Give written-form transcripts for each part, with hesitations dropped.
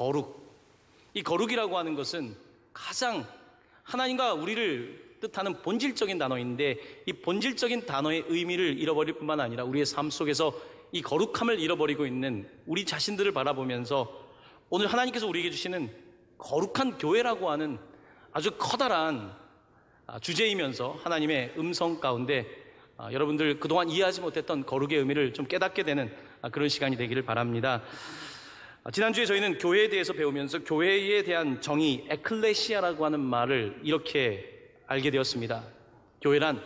거룩. 이 거룩이라고 하는 것은 가장 하나님과 우리를 뜻하는 본질적인 단어인데, 이 본질적인 단어의 의미를 잃어버릴 뿐만 아니라 우리의 삶 속에서 이 거룩함을 잃어버리고 있는 우리 자신들을 바라보면서 오늘 하나님께서 우리에게 주시는 거룩한 교회라고 하는 아주 커다란 주제이면서 하나님의 음성 가운데 여러분들 그동안 이해하지 못했던 거룩의 의미를 좀 깨닫게 되는 그런 시간이 되기를 바랍니다. 지난주에 저희는 교회에 대해서 배우면서 교회에 대한 정의, 에클레시아라고 하는 말을 이렇게 알게 되었습니다. 교회란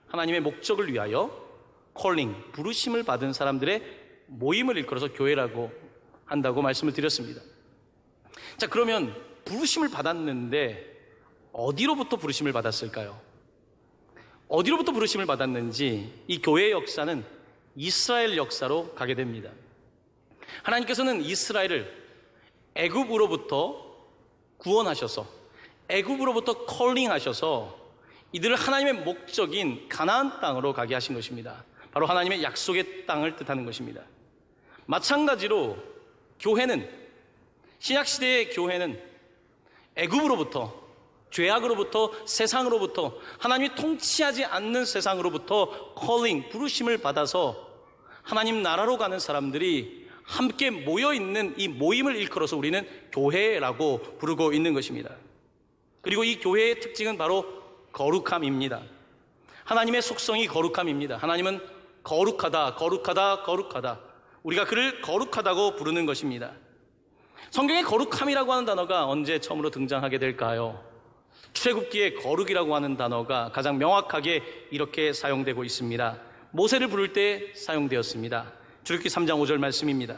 하나님의 목적을 위하여 콜링, 부르심을 받은 사람들의 모임을 일컬어서 교회라고 한다고 말씀을 드렸습니다. 자, 그러면 부르심을 받았는데 어디로부터 부르심을 받았을까요? 어디로부터 부르심을 받았는지 이 교회의 역사는 이스라엘 역사로 가게 됩니다. 하나님께서는 이스라엘을 애굽으로부터 구원하셔서 애굽으로부터 콜링하셔서 이들을 하나님의 목적인 가나안 땅으로 가게 하신 것입니다. 바로 하나님의 약속의 땅을 뜻하는 것입니다. 마찬가지로 교회는, 신약시대의 교회는 애굽으로부터, 죄악으로부터, 세상으로부터, 하나님이 통치하지 않는 세상으로부터 콜링, 부르심을 받아서 하나님 나라로 가는 사람들이 함께 모여있는 이 모임을 일컬어서 우리는 교회라고 부르고 있는 것입니다. 그리고 이 교회의 특징은 바로 거룩함입니다. 하나님의 속성이 거룩함입니다. 하나님은 거룩하다, 거룩하다, 거룩하다. 우리가 그를 거룩하다고 부르는 것입니다. 성경에 거룩함이라고 하는 단어가 언제 처음으로 등장하게 될까요? 출애굽기에 거룩이라고 하는 단어가 가장 명확하게 이렇게 사용되고 있습니다. 모세를 부를 때 사용되었습니다. 출애굽기 3장 5절 말씀입니다.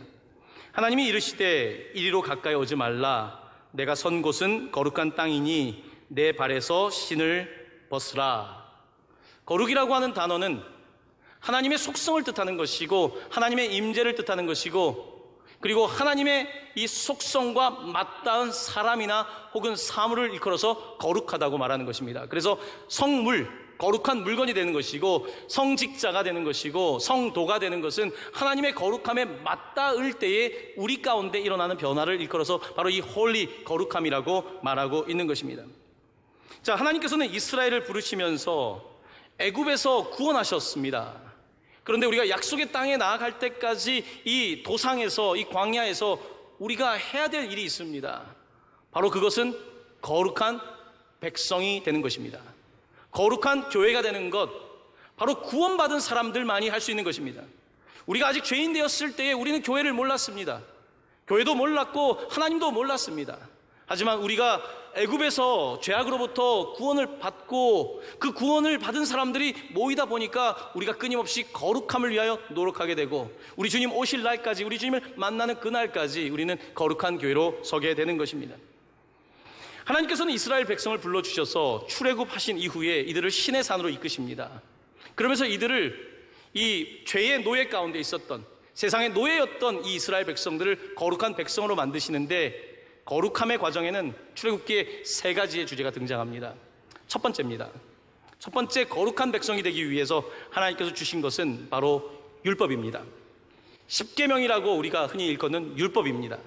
하나님이 이르시되 이리로 가까이 오지 말라. 내가 선 곳은 거룩한 땅이니 내 발에서 신을 벗으라. 거룩이라고 하는 단어는 하나님의 속성을 뜻하는 것이고 하나님의 임재를 뜻하는 것이고, 그리고 하나님의 이 속성과 맞닿은 사람이나 혹은 사물을 일컬어서 거룩하다고 말하는 것입니다. 그래서 성물, 거룩한 물건이 되는 것이고, 성직자가 되는 것이고, 성도가 되는 것은 하나님의 거룩함에 맞닿을 때에 우리 가운데 일어나는 변화를 일컬어서 바로 이 홀리, 거룩함이라고 말하고 있는 것입니다. 자, 하나님께서는 이스라엘을 부르시면서 애굽에서 구원하셨습니다. 그런데 우리가 약속의 땅에 나아갈 때까지 이 도상에서, 이 광야에서 우리가 해야 될 일이 있습니다. 바로 그것은 거룩한 백성이 되는 것입니다. 거룩한 교회가 되는 것, 바로 구원받은 사람들만이 할 수 있는 것입니다. 우리가 아직 죄인 되었을 때에 우리는 교회를 몰랐습니다. 교회도 몰랐고 하나님도 몰랐습니다. 하지만 우리가 애굽에서 죄악으로부터 구원을 받고 그 구원을 받은 사람들이 모이다 보니까 우리가 끊임없이 거룩함을 위하여 노력하게 되고, 우리 주님 오실 날까지, 우리 주님을 만나는 그날까지 우리는 거룩한 교회로 서게 되는 것입니다. 하나님께서는 이스라엘 백성을 불러주셔서 출애굽하신 이후에 이들을 신의 산으로 이끄십니다. 그러면서 이들을 이 죄의 노예 가운데 있었던, 세상의 노예였던 이 이스라엘 백성들을 거룩한 백성으로 만드시는데, 거룩함의 과정에는 출애굽기에 세 가지의 주제가 등장합니다. 첫 번째입니다. 첫 번째, 거룩한 백성이 되기 위해서 하나님께서 주신 것은 바로 율법입니다. 십계명이라고 우리가 흔히 일컫는 율법입니다.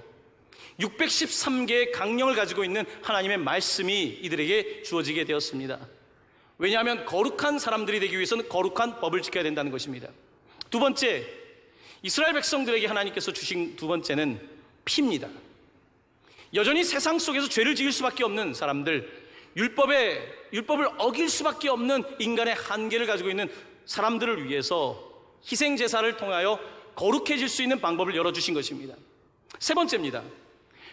613개의 강령을 가지고 있는 하나님의 말씀이 이들에게 주어지게 되었습니다. 왜냐하면 거룩한 사람들이 되기 위해서는 거룩한 법을 지켜야 된다는 것입니다. 두 번째, 이스라엘 백성들에게 하나님께서 주신 두 번째는 피입니다. 여전히 세상 속에서 죄를 지을 수밖에 없는 사람들, 율법을 어길 수밖에 없는 인간의 한계를 가지고 있는 사람들을 위해서 희생 제사를 통하여 거룩해질 수 있는 방법을 열어주신 것입니다. 세 번째입니다.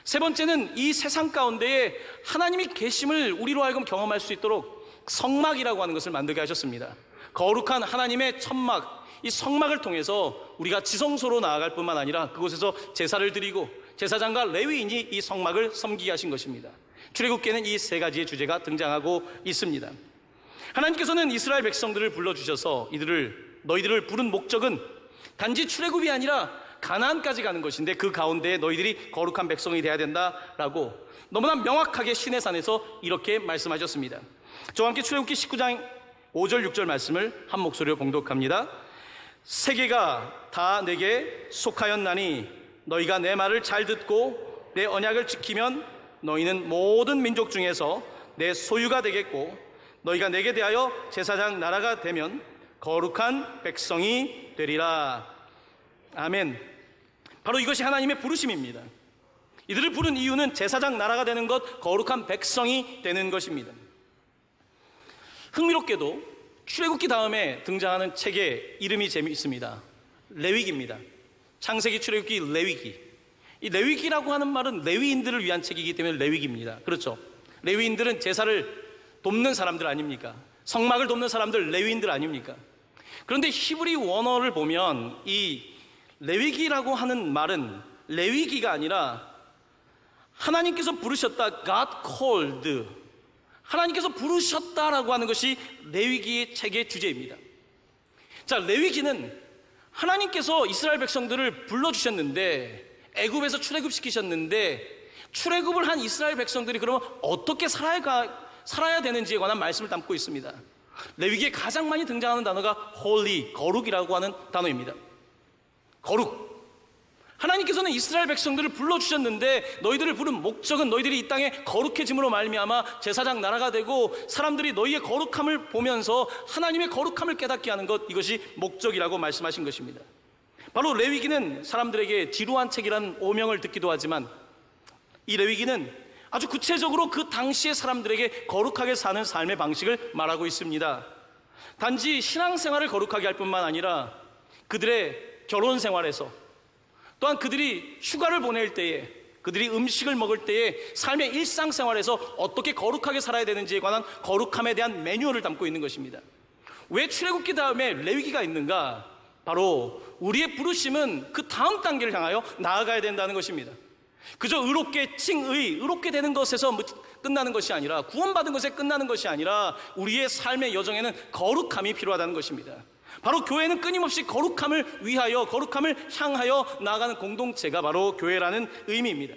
세 번째는 이 세상 가운데에 하나님이 계심을 우리로 하여금 경험할 수 있도록 성막이라고 하는 것을 만들게 하셨습니다. 거룩한 하나님의 천막, 이 성막을 통해서 우리가 지성소로 나아갈 뿐만 아니라 그곳에서 제사를 드리고 제사장과 레위인이 이 성막을 섬기게 하신 것입니다. 출애굽기에는 이 세 가지의 주제가 등장하고 있습니다. 하나님께서는 이스라엘 백성들을 불러주셔서 너희들을 부른 목적은 단지 출애굽이 아니라 가나안까지 가는 것인데, 그 가운데 너희들이 거룩한 백성이 되어야 된다라고 너무나 명확하게 신의 산에서 이렇게 말씀하셨습니다. 저와 함께 출애굽기 19장 5절 6절 말씀을 한 목소리로 봉독합니다. 세계가 다 내게 속하였나니 너희가 내 말을 잘 듣고 내 언약을 지키면 너희는 모든 민족 중에서 내 소유가 되겠고 너희가 내게 대하여 제사장 나라가 되면 거룩한 백성이 되리라. 아멘. 바로 이것이 하나님의 부르심입니다. 이들을 부른 이유는 제사장 나라가 되는 것, 거룩한 백성이 되는 것입니다. 흥미롭게도 출애굽기 다음에 등장하는 책의 이름이 재미있습니다. 레위기입니다. 창세기, 출애굽기, 레위기. 이 레위기라고 하는 말은 레위인들을 위한 책이기 때문에 레위기입니다. 그렇죠? 레위인들은 제사를 돕는 사람들 아닙니까? 성막을 돕는 사람들 레위인들 아닙니까? 그런데 히브리 원어를 보면 이 레위기라고 하는 말은 레위기가 아니라 하나님께서 부르셨다, God called, 하나님께서 부르셨다라고 하는 것이 레위기의 책의 주제입니다. 자, 레위기는 하나님께서 이스라엘 백성들을 불러주셨는데, 애굽에서 출애굽시키셨는데, 출애굽을 한 이스라엘 백성들이 그러면 어떻게 살아야 되는지에 관한 말씀을 담고 있습니다. 레위기에 가장 많이 등장하는 단어가 holy, 거룩이라고 하는 단어입니다. 거룩. 하나님께서는 이스라엘 백성들을 불러주셨는데 너희들을 부른 목적은 너희들이 이 땅에 거룩해짐으로 말미암아 제사장 나라가 되고 사람들이 너희의 거룩함을 보면서 하나님의 거룩함을 깨닫게 하는 것, 이것이 목적이라고 말씀하신 것입니다. 바로 레위기는 사람들에게 지루한 책이라는 오명을 듣기도 하지만 이 레위기는 아주 구체적으로 그 당시의 사람들에게 거룩하게 사는 삶의 방식을 말하고 있습니다. 단지 신앙생활을 거룩하게 할 뿐만 아니라 그들의 결혼 생활에서, 또한 그들이 휴가를 보낼 때에, 그들이 음식을 먹을 때에, 삶의 일상생활에서 어떻게 거룩하게 살아야 되는지에 관한 거룩함에 대한 매뉴얼을 담고 있는 것입니다. 왜 출애굽기 다음에 레위기가 있는가? 바로 우리의 부르심은 그 다음 단계를 향하여 나아가야 된다는 것입니다. 그저 의롭게 의롭게 되는 것에서 끝나는 것이 아니라, 구원받은 것에 끝나는 것이 아니라 우리의 삶의 여정에는 거룩함이 필요하다는 것입니다. 바로 교회는 끊임없이 거룩함을 위하여, 거룩함을 향하여 나아가는 공동체가 바로 교회라는 의미입니다.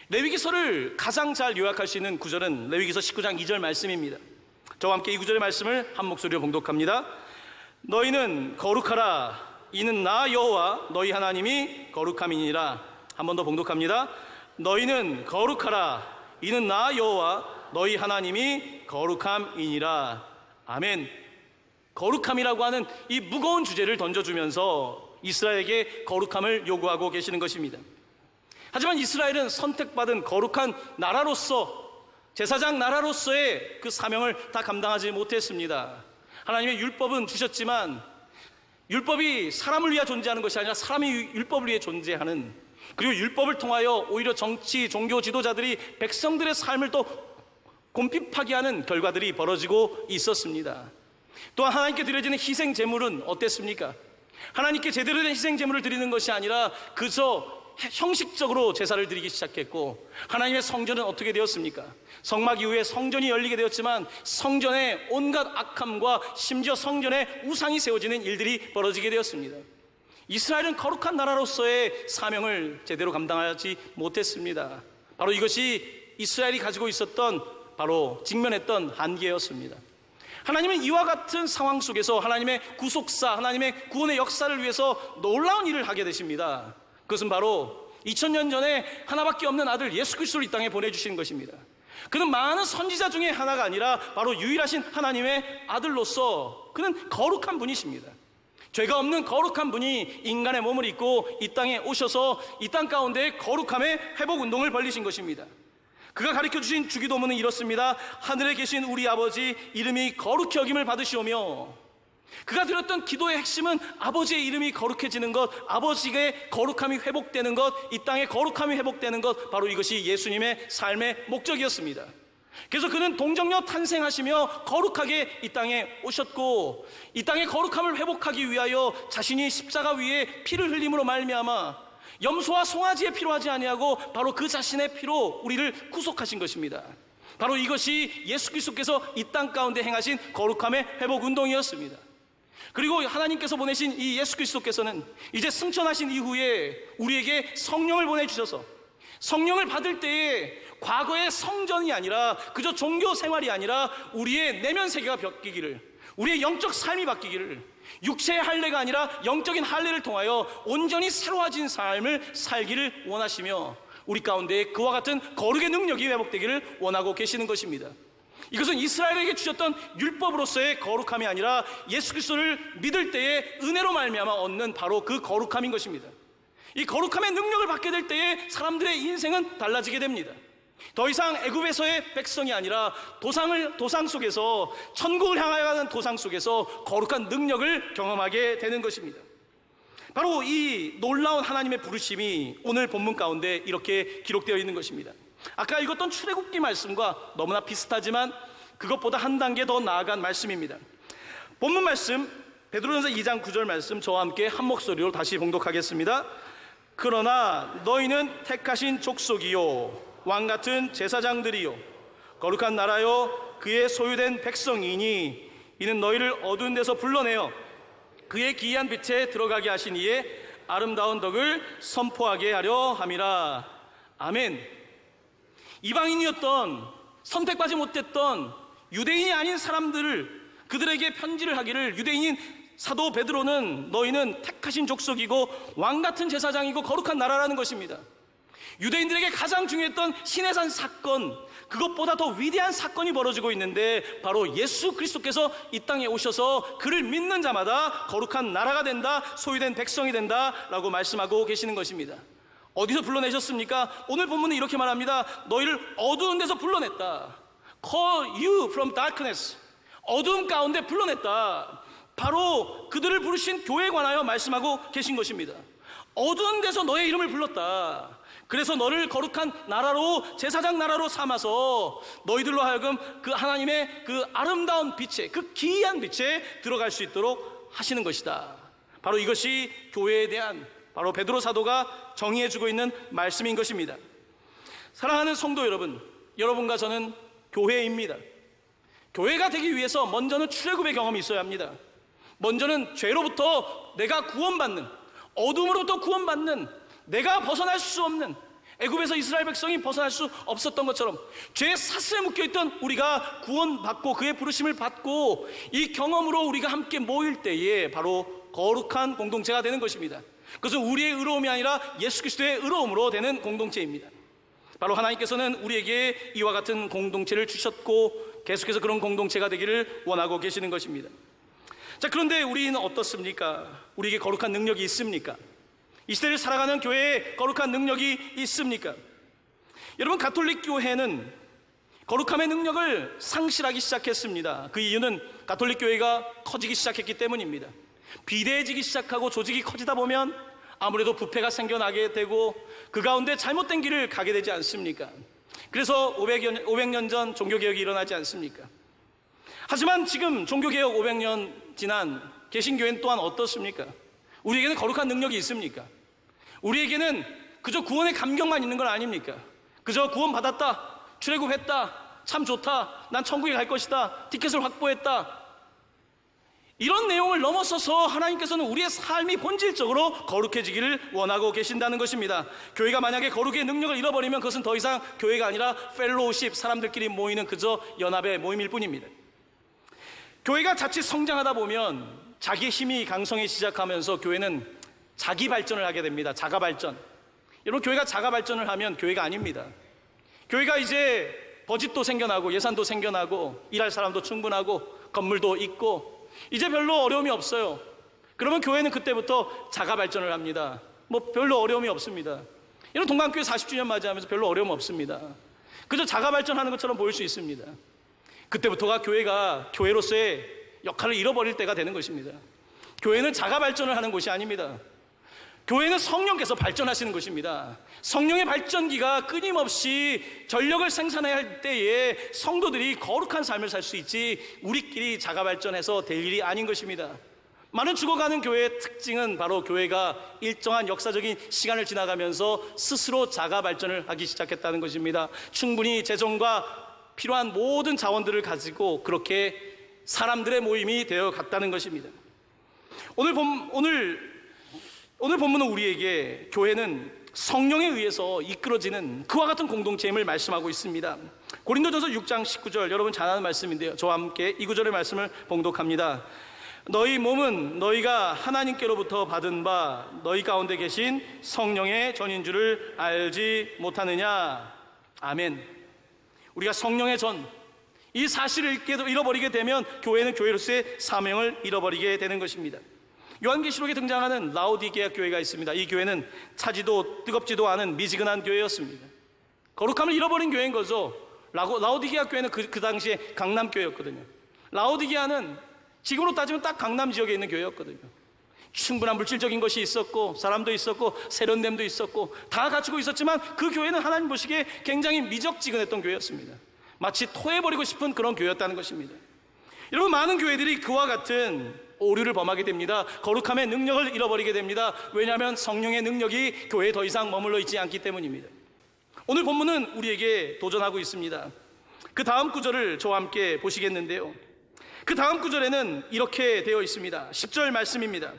레위기서를 가장 잘 요약할 수 있는 구절은 레위기서 19장 2절 말씀입니다. 저와 함께 이 구절의 말씀을 한 목소리로 봉독합니다. 너희는 거룩하라. 이는 나 여호와 너희 하나님이 거룩함이니라. 한 번 더 봉독합니다. 너희는 거룩하라. 이는 나 여호와 너희 하나님이 거룩함이니라. 아멘. 거룩함이라고 하는 이 무거운 주제를 던져주면서 이스라엘에게 거룩함을 요구하고 계시는 것입니다. 하지만 이스라엘은 선택받은 거룩한 나라로서, 제사장 나라로서의 그 사명을 다 감당하지 못했습니다. 하나님의 율법은 주셨지만 율법이 사람을 위해 존재하는 것이 아니라 사람이 율법을 위해 존재하는, 그리고 율법을 통하여 오히려 정치, 종교 지도자들이 백성들의 삶을 또 곰핍하게 하는 결과들이 벌어지고 있었습니다. 또한 하나님께 드려지는 희생 제물은 어땠습니까? 하나님께 제대로 된 희생 제물을 드리는 것이 아니라 그저 형식적으로 제사를 드리기 시작했고, 하나님의 성전은 어떻게 되었습니까? 성막 이후에 성전이 열리게 되었지만 성전에 온갖 악함과 심지어 성전에 우상이 세워지는 일들이 벌어지게 되었습니다. 이스라엘은 거룩한 나라로서의 사명을 제대로 감당하지 못했습니다. 바로 이것이 이스라엘이 가지고 있었던, 바로 직면했던 한계였습니다. 하나님은 이와 같은 상황 속에서 하나님의 구속사, 하나님의 구원의 역사를 위해서 놀라운 일을 하게 되십니다. 그것은 바로 2000년 전에 하나밖에 없는 아들 예수 그리스도를 이 땅에 보내주신 것입니다. 그는 많은 선지자 중에 하나가 아니라 바로 유일하신 하나님의 아들로서 그는 거룩한 분이십니다. 죄가 없는 거룩한 분이 인간의 몸을 입고 이 땅에 오셔서 이 땅 가운데 거룩함의 회복 운동을 벌리신 것입니다. 그가 가르쳐주신 주기도문은 이렇습니다. 하늘에 계신 우리 아버지 이름이 거룩히 여김을 받으시오며, 그가 드렸던 기도의 핵심은 아버지의 이름이 거룩해지는 것, 아버지의 거룩함이 회복되는 것, 이 땅의 거룩함이 회복되는 것, 바로 이것이 예수님의 삶의 목적이었습니다. 그래서 그는 동정녀 탄생하시며 거룩하게 이 땅에 오셨고, 이 땅의 거룩함을 회복하기 위하여 자신이 십자가 위에 피를 흘림으로 말미암아 염소와 송아지에 필요하지 아니하고 바로 그 자신의 피로 우리를 구속하신 것입니다. 바로 이것이 예수 그리스도께서 이 땅 가운데 행하신 거룩함의 회복 운동이었습니다. 그리고 하나님께서 보내신 이 예수 그리스도께서는 이제 승천하신 이후에 우리에게 성령을 보내주셔서 성령을 받을 때에 과거의 성전이 아니라 그저 종교 생활이 아니라 우리의 내면 세계가 바뀌기를, 우리의 영적 삶이 바뀌기를, 육체의 할례가 아니라 영적인 할례를 통하여 온전히 새로워진 삶을 살기를 원하시며 우리 가운데 그와 같은 거룩의 능력이 회복되기를 원하고 계시는 것입니다. 이것은 이스라엘에게 주셨던 율법으로서의 거룩함이 아니라 예수 그리스도를 믿을 때에 은혜로 말미암아 얻는 바로 그 거룩함인 것입니다. 이 거룩함의 능력을 받게 될 때에 사람들의 인생은 달라지게 됩니다. 더 이상 애굽에서의 백성이 아니라 도상 속에서, 천국을 향하여 가는 도상 속에서 거룩한 능력을 경험하게 되는 것입니다. 바로 이 놀라운 하나님의 부르심이 오늘 본문 가운데 이렇게 기록되어 있는 것입니다. 아까 읽었던 출애굽기 말씀과 너무나 비슷하지만 그것보다 한 단계 더 나아간 말씀입니다. 본문 말씀 베드로전서 2장 9절 말씀 저와 함께 한 목소리로 다시 봉독하겠습니다. 그러나 너희는 택하신 족속이요 왕같은 제사장들이요 거룩한 나라요 그의 소유된 백성이니 이는 너희를 어두운 데서 불러내어 그의 기이한 빛에 들어가게 하신 이의 아름다운 덕을 선포하게 하려 함이라. 아멘. 이방인이었던, 선택받지 못했던 유대인이 아닌 사람들을, 그들에게 편지를 하기를, 유대인인 사도 베드로는 너희는 택하신 족속이고 왕같은 제사장이고 거룩한 나라라는 것입니다. 유대인들에게 가장 중요했던 시내산 사건, 그것보다 더 위대한 사건이 벌어지고 있는데 바로 예수 그리스도께서 이 땅에 오셔서 그를 믿는 자마다 거룩한 나라가 된다, 소유된 백성이 된다 라고 말씀하고 계시는 것입니다. 어디서 불러내셨습니까? 오늘 본문은 이렇게 말합니다. 너희를 어두운 데서 불러냈다. Call you from darkness. 어두움 가운데 불러냈다. 바로 그들을 부르신 교회에 관하여 말씀하고 계신 것입니다. 어두운 데서 너의 이름을 불렀다. 그래서 너를 거룩한 나라로, 제사장 나라로 삼아서 너희들로 하여금 그 하나님의 그 아름다운 빛에, 그 기이한 빛에 들어갈 수 있도록 하시는 것이다. 바로 이것이 교회에 대한, 바로 베드로 사도가 정의해주고 있는 말씀인 것입니다. 사랑하는 성도 여러분, 여러분과 저는 교회입니다. 교회가 되기 위해서 먼저는 출애굽의 경험이 있어야 합니다. 먼저는 죄로부터 내가 구원받는, 어둠으로부터 구원받는, 내가 벗어날 수 없는, 애굽에서 이스라엘 백성이 벗어날 수 없었던 것처럼 죄의 사슬에 묶여있던 우리가 구원받고 그의 부르심을 받고 이 경험으로 우리가 함께 모일 때에 바로 거룩한 공동체가 되는 것입니다. 그것은 우리의 의로움이 아니라 예수 그리스도의 의로움으로 되는 공동체입니다. 바로 하나님께서는 우리에게 이와 같은 공동체를 주셨고 계속해서 그런 공동체가 되기를 원하고 계시는 것입니다. 자, 그런데 우리는 어떻습니까? 우리에게 거룩한 능력이 있습니까? 이 시대를 살아가는 교회에 거룩한 능력이 있습니까? 여러분, 가톨릭 교회는 거룩함의 능력을 상실하기 시작했습니다. 그 이유는 가톨릭 교회가 커지기 시작했기 때문입니다. 비대해지기 시작하고 조직이 커지다 보면 아무래도 부패가 생겨나게 되고 그 가운데 잘못된 길을 가게 되지 않습니까? 그래서 500년 전 종교개혁이 일어나지 않습니까? 하지만 지금 종교개혁 500년 지난 개신교회는 또한 어떻습니까? 우리에게는 거룩한 능력이 있습니까? 우리에게는 그저 구원의 감격만 있는 건 아닙니까? 그저 구원받았다, 출애굽했다, 참 좋다, 난 천국에 갈 것이다, 티켓을 확보했다, 이런 내용을 넘어서서 하나님께서는 우리의 삶이 본질적으로 거룩해지기를 원하고 계신다는 것입니다. 교회가 만약에 거룩의 능력을 잃어버리면 그것은 더 이상 교회가 아니라 펠로우십, 사람들끼리 모이는 그저 연합의 모임일 뿐입니다. 교회가 자칫 성장하다 보면 자기의 힘이 강성해지기 시작하면서 교회는 자기 발전을 하게 됩니다. 자가 발전. 여러분, 교회가 자가 발전을 하면 교회가 아닙니다. 교회가 이제 버짓도 생겨나고 예산도 생겨나고 일할 사람도 충분하고 건물도 있고 이제 별로 어려움이 없어요. 그러면 교회는 그때부터 자가 발전을 합니다. 뭐 별로 어려움이 없습니다. 여러분, 동강교회 40주년 맞이하면서 별로 어려움 없습니다. 그저 자가 발전하는 것처럼 보일 수 있습니다. 그때부터가 교회가 교회로서의 역할을 잃어버릴 때가 되는 것입니다. 교회는 자가 발전을 하는 곳이 아닙니다. 교회는 성령께서 발전하시는 곳입니다. 성령의 발전기가 끊임없이 전력을 생산해야 할 때에 성도들이 거룩한 삶을 살 수 있지 우리끼리 자가 발전해서 될 일이 아닌 것입니다. 많은 죽어가는 교회의 특징은 바로 교회가 일정한 역사적인 시간을 지나가면서 스스로 자가 발전을 하기 시작했다는 것입니다. 충분히 재정과 필요한 모든 자원들을 가지고 그렇게 사람들의 모임이 되어 갔다는 것입니다. 오늘 본문은 우리에게 교회는 성령에 의해서 이끌어지는 그와 같은 공동체임을 말씀하고 있습니다. 고린도전서 6장 19절, 여러분 잘 아는 말씀인데요. 저와 함께 이 구절의 말씀을 봉독합니다. 너희 몸은 너희가 하나님께로부터 받은 바 너희 가운데 계신 성령의 전인 줄을 알지 못하느냐. 아멘. 우리가 성령의 전, 이 사실을 잃어버리게 되면 교회는 교회로서의 사명을 잃어버리게 되는 것입니다. 요한계시록에 등장하는 라오디게아 교회가 있습니다. 이 교회는 차지도 뜨겁지도 않은 미지근한 교회였습니다. 거룩함을 잃어버린 교회인 거죠. 라오디게아 교회는 그 당시에 강남교회였거든요. 라오디게아는 지금으로 따지면 딱 강남 지역에 있는 교회였거든요. 충분한 물질적인 것이 있었고 사람도 있었고 세련됨도 있었고 다 갖추고 있었지만 그 교회는 하나님 보시기에 굉장히 미적지근했던 교회였습니다. 마치 토해버리고 싶은 그런 교회였다는 것입니다. 여러분, 많은 교회들이 그와 같은 오류를 범하게 됩니다. 거룩함의 능력을 잃어버리게 됩니다. 왜냐하면 성령의 능력이 교회에 더 이상 머물러 있지 않기 때문입니다. 오늘 본문은 우리에게 도전하고 있습니다. 그 다음 구절을 저와 함께 보시겠는데요, 그 다음 구절에는 이렇게 되어 있습니다. 10절 말씀입니다.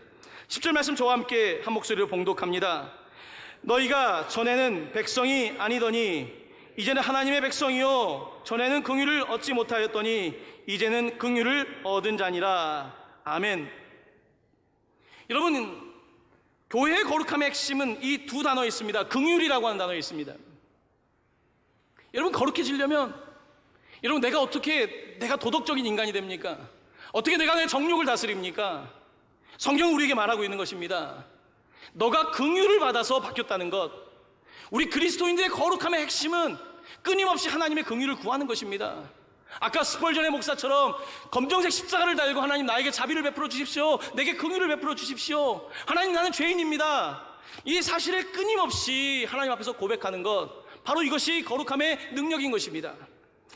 10절 말씀 저와 함께 한 목소리로 봉독합니다. 너희가 전에는 백성이 아니더니 이제는 하나님의 백성이요 전에는 긍휼을 얻지 못하였더니 이제는 긍휼을 얻은 자니라. 아멘. 여러분, 교회의 거룩함의 핵심은 이 두 단어에 있습니다. 긍휼이라고 하는 단어에 있습니다. 여러분, 거룩해지려면 여러분, 내가 도덕적인 인간이 됩니까? 어떻게 내가 내 정욕을 다스립니까? 성경은 우리에게 말하고 있는 것입니다. 너가 긍휼을 받아서 바뀌었다는 것. 우리 그리스도인들의 거룩함의 핵심은 끊임없이 하나님의 긍휼을 구하는 것입니다. 아까 스펄전의 목사처럼 검정색 십자가를 달고 하나님 나에게 자비를 베풀어 주십시오. 내게 긍휼을 베풀어 주십시오. 하나님, 나는 죄인입니다. 이 사실을 끊임없이 하나님 앞에서 고백하는 것, 바로 이것이 거룩함의 능력인 것입니다.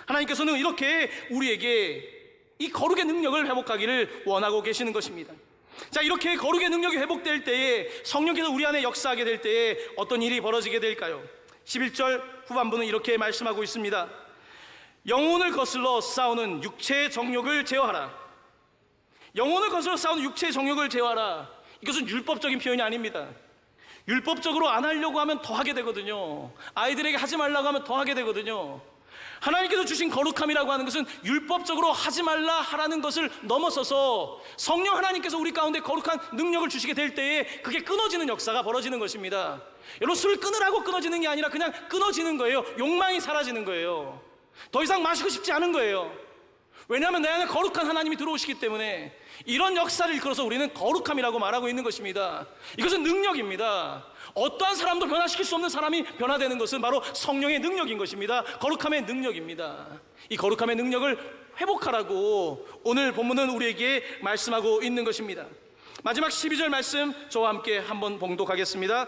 하나님께서는 이렇게 우리에게 이 거룩의 능력을 회복하기를 원하고 계시는 것입니다. 자, 이렇게 거룩의 능력이 회복될 때에 성령께서 우리 안에 역사하게 될 때에 어떤 일이 벌어지게 될까요? 11절 후반부는 이렇게 말씀하고 있습니다. 영혼을 거슬러 싸우는 육체의 정욕을 제어하라. 영혼을 거슬러 싸우는 육체의 정욕을 제어하라. 이것은 율법적인 표현이 아닙니다. 율법적으로 안 하려고 하면 더 하게 되거든요. 아이들에게 하지 말라고 하면 더 하게 되거든요. 하나님께서 주신 거룩함이라고 하는 것은 율법적으로 하지 말라 하라는 것을 넘어서서 성령 하나님께서 우리 가운데 거룩한 능력을 주시게 될 때에 그게 끊어지는 역사가 벌어지는 것입니다. 여러분, 술을 끊으라고 끊어지는 게 아니라 그냥 끊어지는 거예요. 욕망이 사라지는 거예요. 더 이상 마시고 싶지 않은 거예요. 왜냐하면 내 안에 거룩한 하나님이 들어오시기 때문에 이런 역사를 이끌어서 우리는 거룩함이라고 말하고 있는 것입니다. 이것은 능력입니다. 어떠한 사람도 변화시킬 수 없는 사람이 변화되는 것은 바로 성령의 능력인 것입니다. 거룩함의 능력입니다. 이 거룩함의 능력을 회복하라고 오늘 본문은 우리에게 말씀하고 있는 것입니다. 마지막 12절 말씀 저와 함께 한번 봉독하겠습니다.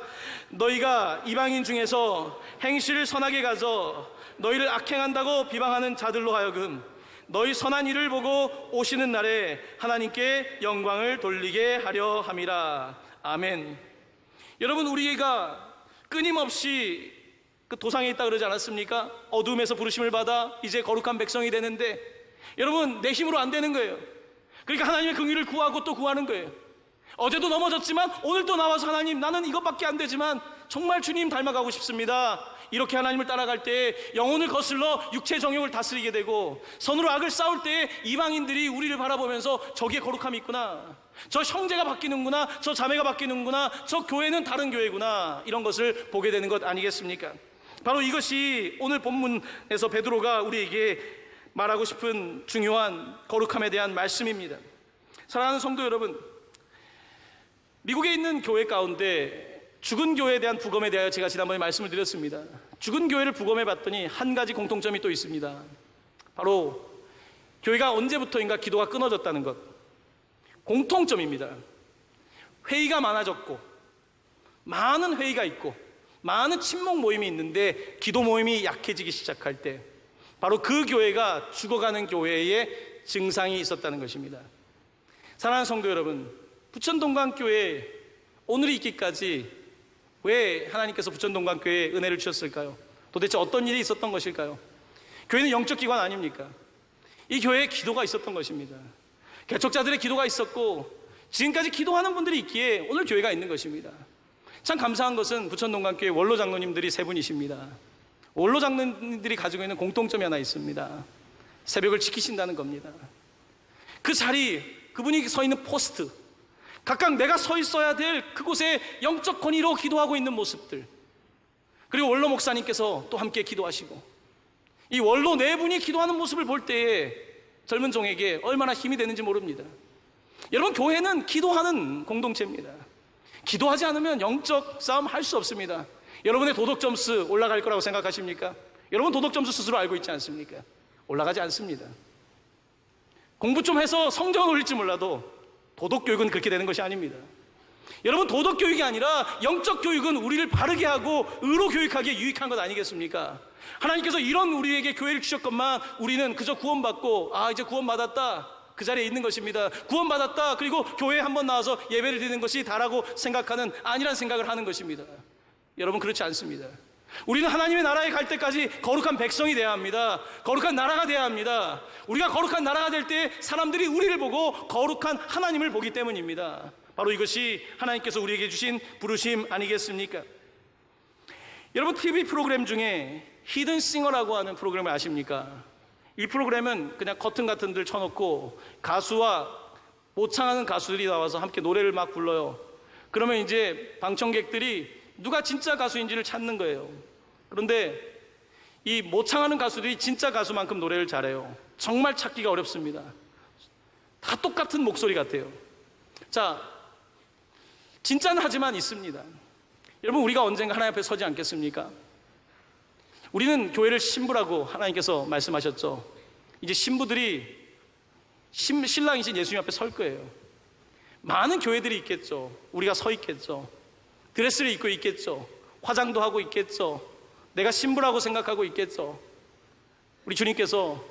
너희가 이방인 중에서 행실을 선하게 가져 너희를 악행한다고 비방하는 자들로 하여금 너희 선한 일을 보고 오시는 날에 하나님께 영광을 돌리게 하려 함이라. 아멘. 여러분, 우리가 끊임없이 그 도상에 있다 그러지 않았습니까? 어둠에서 부르심을 받아 이제 거룩한 백성이 되는데, 여러분, 내 힘으로 안 되는 거예요. 그러니까 하나님의 긍휼을 구하고 또 구하는 거예요. 어제도 넘어졌지만 오늘 또 나와서 하나님, 나는 이것밖에 안 되지만 정말 주님 닮아가고 싶습니다. 이렇게 하나님을 따라갈 때 영혼을 거슬러 육체 정욕을 다스리게 되고, 선으로 악을 싸울 때 이방인들이 우리를 바라보면서 저기에 거룩함이 있구나, 저 형제가 바뀌는구나, 저 자매가 바뀌는구나, 저 교회는 다른 교회구나, 이런 것을 보게 되는 것 아니겠습니까? 바로 이것이 오늘 본문에서 베드로가 우리에게 말하고 싶은 중요한 거룩함에 대한 말씀입니다. 사랑하는 성도 여러분, 미국에 있는 교회 가운데 죽은 교회에 대한 부검에 대하여 제가 지난번에 말씀을 드렸습니다. 죽은 교회를 부검해 봤더니 한 가지 공통점이 또 있습니다. 바로 교회가 언제부터인가 기도가 끊어졌다는 것. 공통점입니다. 회의가 많아졌고, 많은 회의가 있고, 많은 친목 모임이 있는데 기도 모임이 약해지기 시작할 때, 바로 그 교회가 죽어가는 교회의 증상이 있었다는 것입니다. 사랑하는 성도 여러분, 부천동강교회 오늘이 있기까지 왜 하나님께서 부천동강교회에 은혜를 주셨을까요? 도대체 어떤 일이 있었던 것일까요? 교회는 영적 기관 아닙니까? 이 교회에 기도가 있었던 것입니다. 개척자들의 기도가 있었고, 지금까지 기도하는 분들이 있기에 오늘 교회가 있는 것입니다. 참 감사한 것은 부천동강교회 원로 장로님들이 세 분이십니다. 원로 장로님들이 가지고 있는 공통점이 하나 있습니다. 새벽을 지키신다는 겁니다. 그 자리, 그분이 서 있는 포스트, 각각 내가 서 있어야 될 그곳에 영적 권위로 기도하고 있는 모습들, 그리고 원로 목사님께서 또 함께 기도하시고, 이 원로 네 분이 기도하는 모습을 볼 때에 젊은 종에게 얼마나 힘이 되는지 모릅니다. 여러분, 교회는 기도하는 공동체입니다. 기도하지 않으면 영적 싸움 할 수 없습니다. 여러분의 도덕 점수 올라갈 거라고 생각하십니까? 여러분 도덕 점수 스스로 알고 있지 않습니까? 올라가지 않습니다. 공부 좀 해서 성적은 올릴지 몰라도 도덕 교육은 그렇게 되는 것이 아닙니다. 여러분, 도덕 교육이 아니라 영적 교육은 우리를 바르게 하고 의로 교육하기에 유익한 것 아니겠습니까? 하나님께서 이런 우리에게 교회를 주셨건만 우리는 그저 구원받고 이제 구원받았다, 그 자리에 있는 것입니다. 구원받았다, 그리고 교회에 한번 나와서 예배를 드리는 것이 다라고 생각하는, 아니란 생각을 하는 것입니다. 여러분, 그렇지 않습니다. 우리는 하나님의 나라에 갈 때까지 거룩한 백성이 되어야 합니다. 거룩한 나라가 되어야 합니다. 우리가 거룩한 나라가 될 때 사람들이 우리를 보고 거룩한 하나님을 보기 때문입니다. 바로 이것이 하나님께서 우리에게 주신 부르심 아니겠습니까? 여러분, TV 프로그램 중에 히든 싱어라고 하는 프로그램을 아십니까? 이 프로그램은 그냥 커튼 같은 데를 쳐놓고 가수와 모창하는 가수들이 나와서 함께 노래를 막 불러요. 그러면 이제 방청객들이 누가 진짜 가수인지를 찾는 거예요. 그런데 이 모창하는 가수들이 진짜 가수만큼 노래를 잘해요. 정말 찾기가 어렵습니다. 다 똑같은 목소리 같아요. 자, 진짜는 하지만 있습니다. 여러분, 우리가 언젠가 하나님 앞에 서지 않겠습니까? 우리는 교회를 신부라고 하나님께서 말씀하셨죠. 이제 신부들이 신랑이신 예수님 앞에 설 거예요. 많은 교회들이 있겠죠. 우리가 서 있겠죠. 드레스를 입고 있겠죠. 화장도 하고 있겠죠. 내가 신부라고 생각하고 있겠죠. 우리 주님께서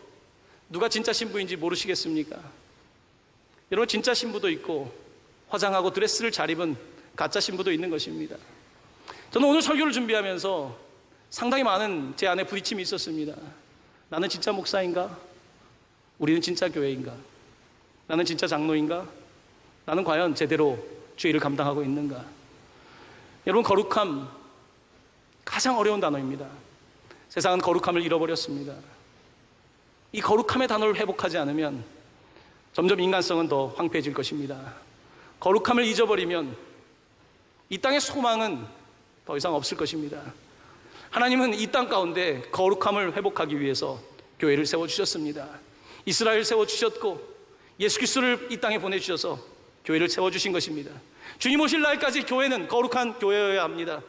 누가 진짜 신부인지 모르시겠습니까? 여러분, 진짜 신부도 있고 화장하고 드레스를 잘 입은 가짜 신부도 있는 것입니다. 저는 오늘 설교를 준비하면서 상당히 많은 제 안에 부딪힘이 있었습니다. 나는 진짜 목사인가? 우리는 진짜 교회인가? 나는 진짜 장로인가? 나는 과연 제대로 주의 일을 감당하고 있는가? 여러분, 거룩함, 가장 어려운 단어입니다. 세상은 거룩함을 잃어버렸습니다. 이 거룩함의 단어를 회복하지 않으면 점점 인간성은 더 황폐해질 것입니다. 거룩함을 잊어버리면 이 땅의 소망은 더 이상 없을 것입니다. 하나님은 이 땅 가운데 거룩함을 회복하기 위해서 교회를 세워주셨습니다. 이스라엘을 세워주셨고 예수 그리스도를 이 땅에 보내주셔서 교회를 세워주신 것입니다. 주님 오실 날까지 교회는 거룩한 교회여야 합니다.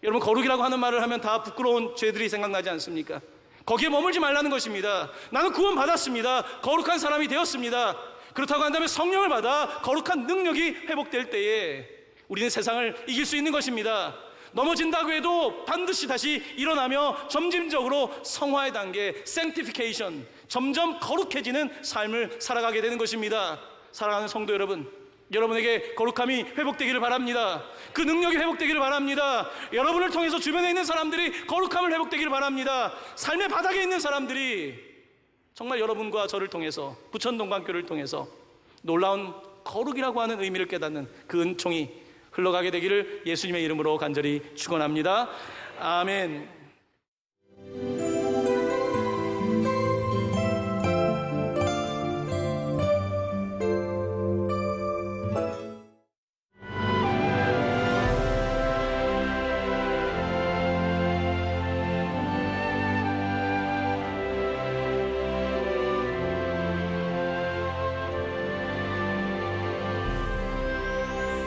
여러분, 거룩이라고 하는 말을 하면 다 부끄러운 죄들이 생각나지 않습니까? 거기에 머물지 말라는 것입니다. 나는 구원받았습니다. 거룩한 사람이 되었습니다. 그렇다고 한다면 성령을 받아 거룩한 능력이 회복될 때에 우리는 세상을 이길 수 있는 것입니다. 넘어진다고 해도 반드시 다시 일어나며 점진적으로 성화의 단계, sanctification, 점점 거룩해지는 삶을 살아가게 되는 것입니다. 사랑하는 성도 여러분, 여러분에게 거룩함이 회복되기를 바랍니다. 그 능력이 회복되기를 바랍니다. 여러분을 통해서 주변에 있는 사람들이 거룩함을 회복되기를 바랍니다. 삶의 바닥에 있는 사람들이 정말 여러분과 저를 통해서, 부천동관교를 통해서 놀라운 거룩이라고 하는 의미를 깨닫는 그 은총이 흘러가게 되기를 예수님의 이름으로 간절히 축원합니다. 아멘.